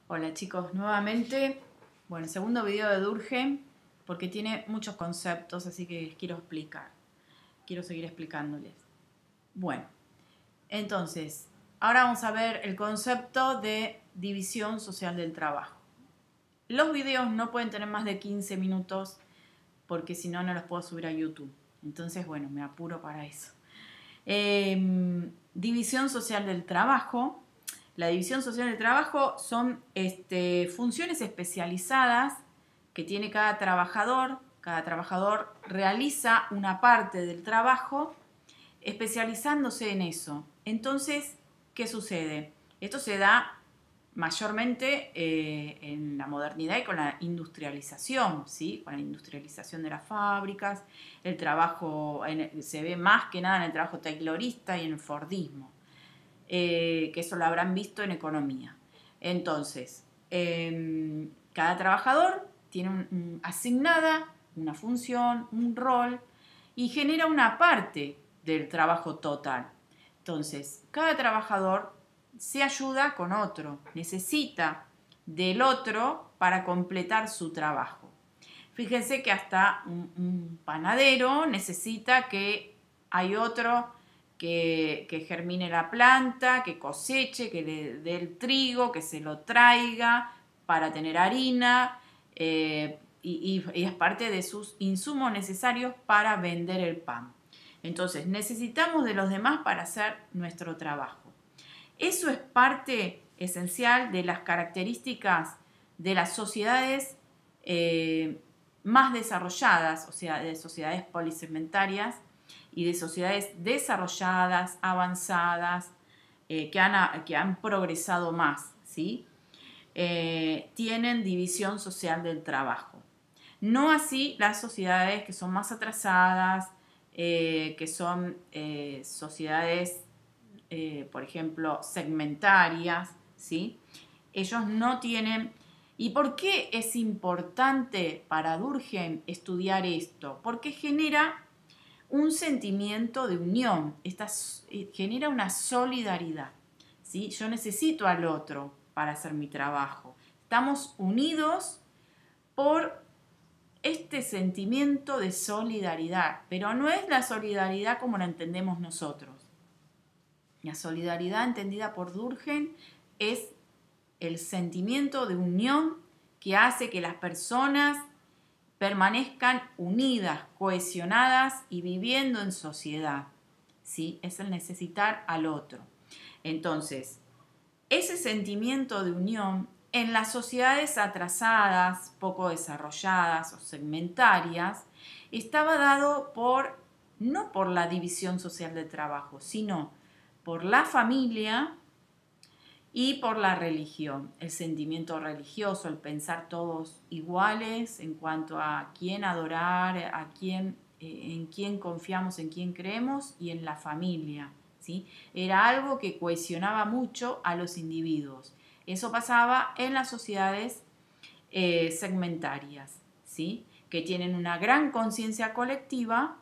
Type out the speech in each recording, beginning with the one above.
Hola chicos, nuevamente, bueno, segundo video de Durkheim, porque tiene muchos conceptos, así que les quiero explicar, quiero seguir explicándoles. Bueno, entonces, ahora vamos a ver el concepto de división social del trabajo. Los videos no pueden tener más de 15 minutos, porque si no, no los puedo subir a YouTube. Entonces, bueno, me apuro para eso. División social del trabajo. La división social del trabajo son funciones especializadas que tiene cada trabajador. Cada trabajador realiza una parte del trabajo especializándose en eso. Entonces, ¿qué sucede? Esto se da mayormente en la modernidad y con la industrialización, ¿sí? Con la industrialización de las fábricas, el trabajo se ve más que nada en el trabajo taylorista y en el fordismo, que eso lo habrán visto en economía. Entonces, cada trabajador tiene asignada una función, un rol, y genera una parte del trabajo total. Entonces, cada trabajador se ayuda con otro, necesita del otro para completar su trabajo. Fíjense que hasta un panadero necesita que hay otro que germine la planta, que coseche, que le dé el trigo, que se lo traiga para tener harina, y es parte de sus insumos necesarios para vender el pan. Entonces, necesitamos de los demás para hacer nuestro trabajo. Eso es parte esencial de las características de las sociedades más desarrolladas, o sea, de sociedades polisegmentarias y de sociedades desarrolladas, avanzadas, que han progresado más, ¿sí? Tienen división social del trabajo. No así las sociedades que son más atrasadas, que son sociedades, por ejemplo, segmentarias, ¿sí? Ellos no tienen... ¿Y por qué es importante para Durkheim estudiar esto? Porque genera un sentimiento de unión, genera una solidaridad, ¿sí? Yo necesito al otro para hacer mi trabajo. Estamos unidos por este sentimiento de solidaridad, pero no es la solidaridad como la entendemos nosotros. La solidaridad entendida por Durkheim es el sentimiento de unión que hace que las personas permanezcan unidas, cohesionadas y viviendo en sociedad, ¿sí? Es el necesitar al otro. Entonces, ese sentimiento de unión en las sociedades atrasadas, poco desarrolladas o segmentarias, estaba dado no por la división social del trabajo, sino por la familia y por la religión, el sentimiento religioso, el pensar todos iguales en cuanto a quién adorar, en quién confiamos, en quién creemos y en la familia, ¿sí? Era algo que cohesionaba mucho a los individuos. Eso pasaba en las sociedades segmentarias, ¿sí? Que tienen una gran conciencia colectiva,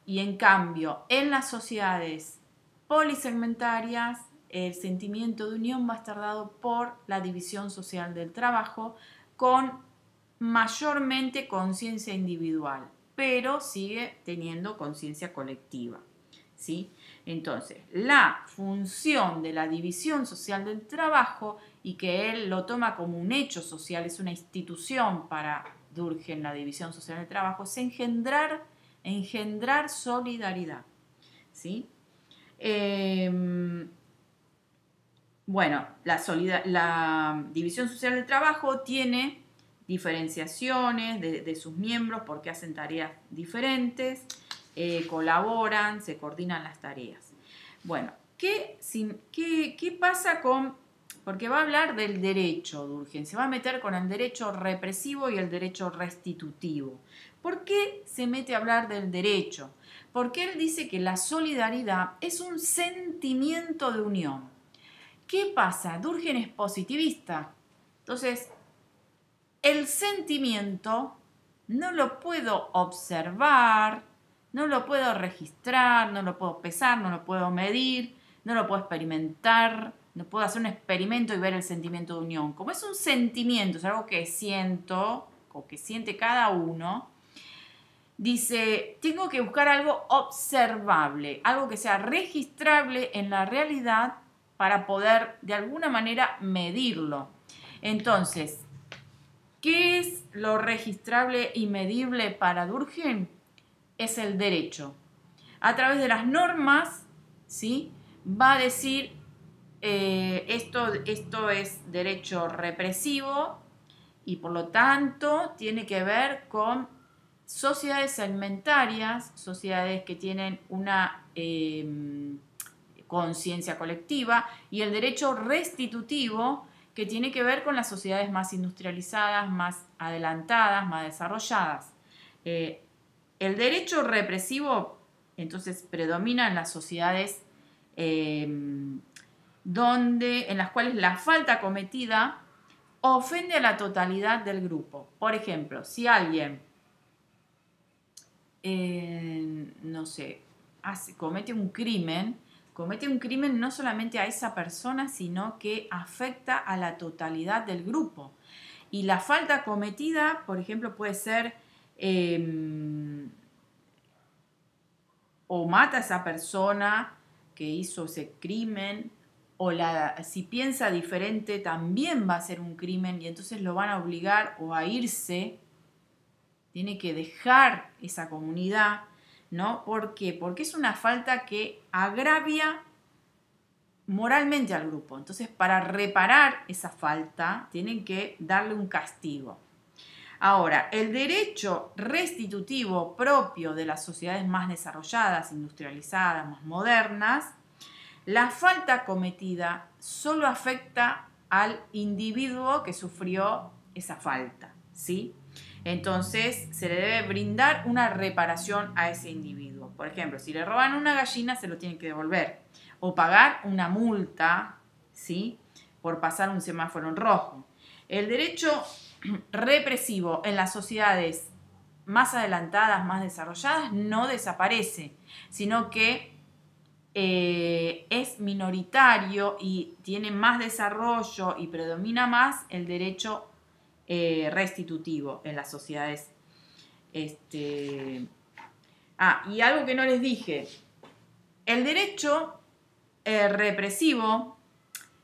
y en cambio en las sociedades polisegmentarias el sentimiento de unión va a estar dado por la división social del trabajo, con mayormente conciencia individual, pero sigue teniendo conciencia colectiva, ¿sí? Entonces, la función de la división social del trabajo, y que él lo toma como un hecho social, es una institución para Durkheim, la división social del trabajo, es engendrar solidaridad, ¿sí? Bueno, la división social del trabajo tiene diferenciaciones de sus miembros porque hacen tareas diferentes, colaboran, se coordinan las tareas. Bueno, ¿qué pasa con...? Porque va a hablar del derecho, Durkheim, se va a meter con el derecho represivo y el derecho restitutivo. ¿Por qué se mete a hablar del derecho? Porque él dice que la solidaridad es un sentimiento de unión. ¿Qué pasa? Durkheim es positivista. Entonces, el sentimiento no lo puedo observar, no lo puedo registrar, no lo puedo pesar, no lo puedo medir, no lo puedo experimentar, No puedo hacer un experimento y ver el sentimiento de unión. Como es un sentimiento, es algo que siento o que siente cada uno, dice, tengo que buscar algo observable, algo que sea registrable en la realidad para poder de alguna manera medirlo. Entonces, ¿qué es lo registrable y medible para Durkheim? Es el derecho. A través de las normas, ¿sí? Va a decir, esto es derecho represivo y por lo tanto tiene que ver con sociedades segmentarias, sociedades que tienen una conciencia colectiva, y el derecho restitutivo, que tiene que ver con las sociedades más industrializadas, más adelantadas, más desarrolladas. El derecho represivo, entonces, predomina en las sociedades en las cuales la falta cometida ofende a la totalidad del grupo. Por ejemplo, si alguien, no sé, comete un crimen no solamente a esa persona, sino que afecta a la totalidad del grupo. Y la falta cometida, por ejemplo, puede ser o mata a esa persona que hizo ese crimen, o si piensa diferente también va a ser un crimen y entonces lo van a obligar o a irse, tiene que dejar esa comunidad, ¿no? ¿Por qué? Porque es una falta que agravia moralmente al grupo. Entonces, para reparar esa falta, tienen que darle un castigo. Ahora, el derecho restitutivo propio de las sociedades más desarrolladas, industrializadas, más modernas, la falta cometida solo afecta al individuo que sufrió esa falta, ¿sí? Entonces, se le debe brindar una reparación a ese individuo. Por ejemplo, si le roban una gallina, se lo tienen que devolver. O pagar una multa, ¿sí? Por pasar un semáforo en rojo. El derecho represivo en las sociedades más adelantadas, más desarrolladas, no desaparece, sino que es minoritario y tiene más desarrollo y predomina más el derecho restitutivo en las sociedades. Y algo que no les dije, el derecho represivo,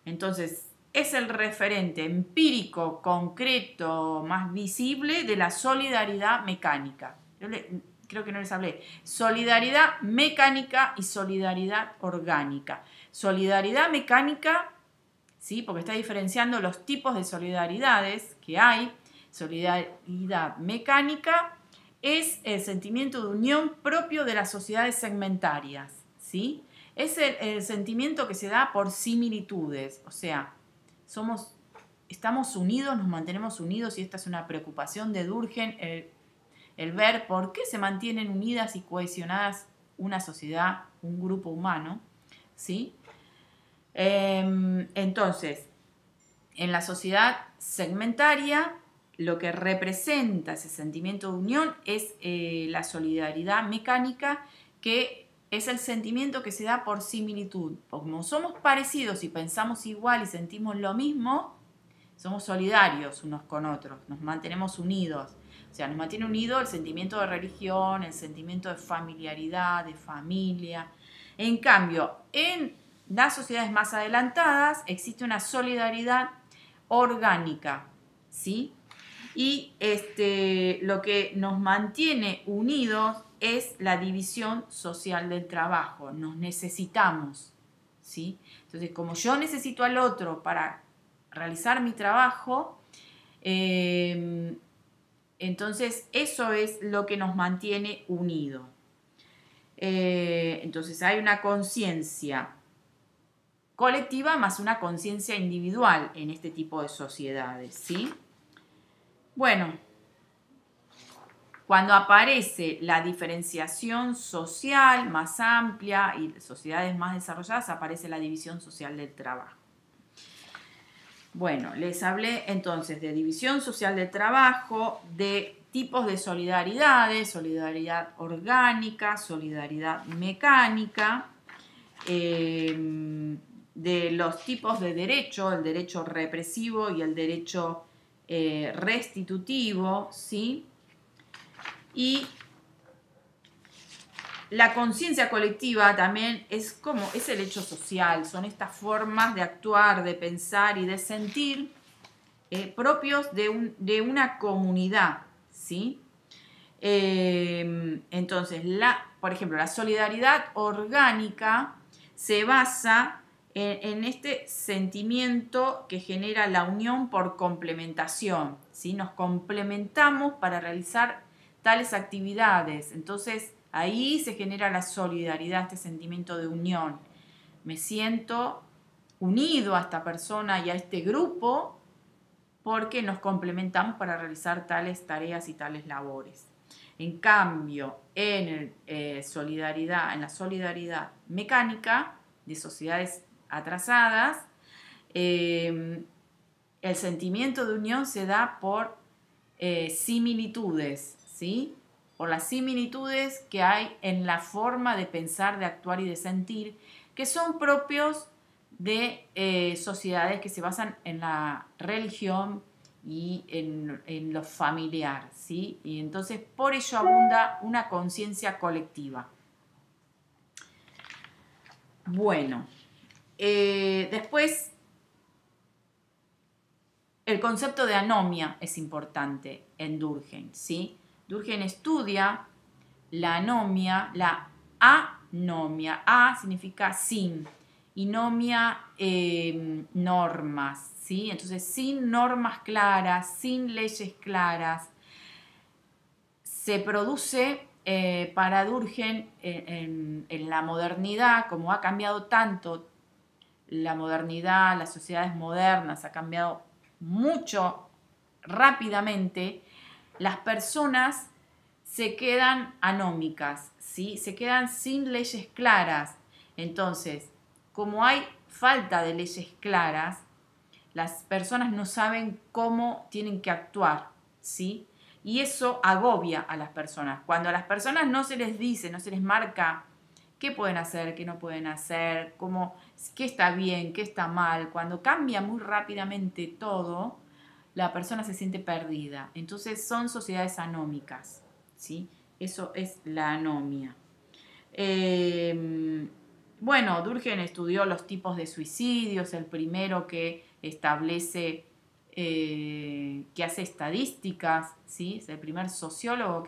entonces, es el referente empírico, concreto, más visible de la solidaridad mecánica. Creo que no les hablé. Solidaridad mecánica y solidaridad orgánica. Solidaridad mecánica, ¿sí? Porque está diferenciando los tipos de solidaridades que hay. Solidaridad mecánica es el sentimiento de unión propio de las sociedades segmentarias, ¿sí? Es el sentimiento que se da por similitudes, o sea, estamos unidos, nos mantenemos unidos, y esta es una preocupación de Durkheim, el ver por qué se mantienen unidas y cohesionadas una sociedad, un grupo humano, ¿sí? Entonces, en la sociedad segmentaria, lo que representa ese sentimiento de unión es la solidaridad mecánica, que es el sentimiento que se da por similitud. Como somos parecidos y pensamos igual y sentimos lo mismo, somos solidarios unos con otros, nos mantenemos unidos. O sea, nos mantiene unido el sentimiento de religión, el sentimiento de familiaridad, de familia. En cambio, en las sociedades más adelantadas existe una solidaridad orgánica, ¿sí? Y lo que nos mantiene unidos es la división social del trabajo. Nos necesitamos, ¿sí? Entonces, como yo necesito al otro para realizar mi trabajo, entonces eso es lo que nos mantiene unidos. Entonces hay una conciencia colectiva más una conciencia individual en este tipo de sociedades, ¿sí? Bueno, cuando aparece la diferenciación social más amplia y sociedades más desarrolladas, aparece la división social del trabajo. Bueno, les hablé entonces de división social del trabajo, de tipos de solidaridades, solidaridad orgánica, solidaridad mecánica, de los tipos de derecho, el derecho represivo y el derecho restitutivo, ¿sí? Y la conciencia colectiva también es el hecho social, son estas formas de actuar, de pensar y de sentir propios de una comunidad, ¿sí? Entonces, por ejemplo, la solidaridad orgánica se basa en este sentimiento que genera la unión por complementación, ¿sí? Nos complementamos para realizar tales actividades. Entonces, ahí se genera la solidaridad, este sentimiento de unión. Me siento unido a esta persona y a este grupo porque nos complementamos para realizar tales tareas y tales labores. En cambio, en la solidaridad mecánica de sociedades atrasadas, el sentimiento de unión se da por similitudes, ¿sí? Por las similitudes que hay en la forma de pensar, de actuar y de sentir, que son propios de sociedades que se basan en la religión y en lo familiar, ¿sí? Y entonces por ello abunda una conciencia colectiva. Bueno, después el concepto de anomia es importante en Durkheim, ¿sí? Durkheim estudia la anomia, a significa sin, y nomia normas, ¿sí? Entonces, sin normas claras, sin leyes claras, se produce para Durkheim en la modernidad, como ha cambiado tanto la modernidad, las sociedades modernas, ha cambiado mucho rápidamente, las personas se quedan anómicas, ¿sí? Se quedan sin leyes claras. Entonces, como hay falta de leyes claras, las personas no saben cómo tienen que actuar, ¿sí? Y eso agobia a las personas. Cuando a las personas no se les dice, no se les marca qué pueden hacer, qué no pueden hacer, qué está bien, qué está mal, cuando cambia muy rápidamente todo, la persona se siente perdida. Entonces son sociedades anómicas, ¿sí? Eso es la anomia. Bueno, Durkheim estudió los tipos de suicidios, el primero que establece, que hace estadísticas, ¿sí? Es el primer sociólogo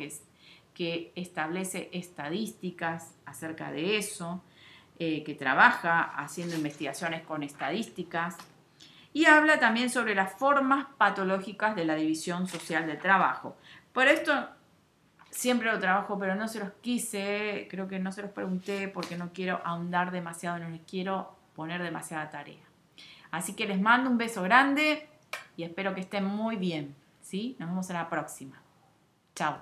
que establece estadísticas acerca de eso, que trabaja haciendo investigaciones con estadísticas, y habla también sobre las formas patológicas de la división social del trabajo. Por esto siempre lo trabajo, pero no se los quise, creo que no se los pregunté porque no quiero ahondar demasiado, no les quiero poner demasiada tarea. Así que les mando un beso grande y espero que estén muy bien, ¿sí? Nos vemos en la próxima. Chao.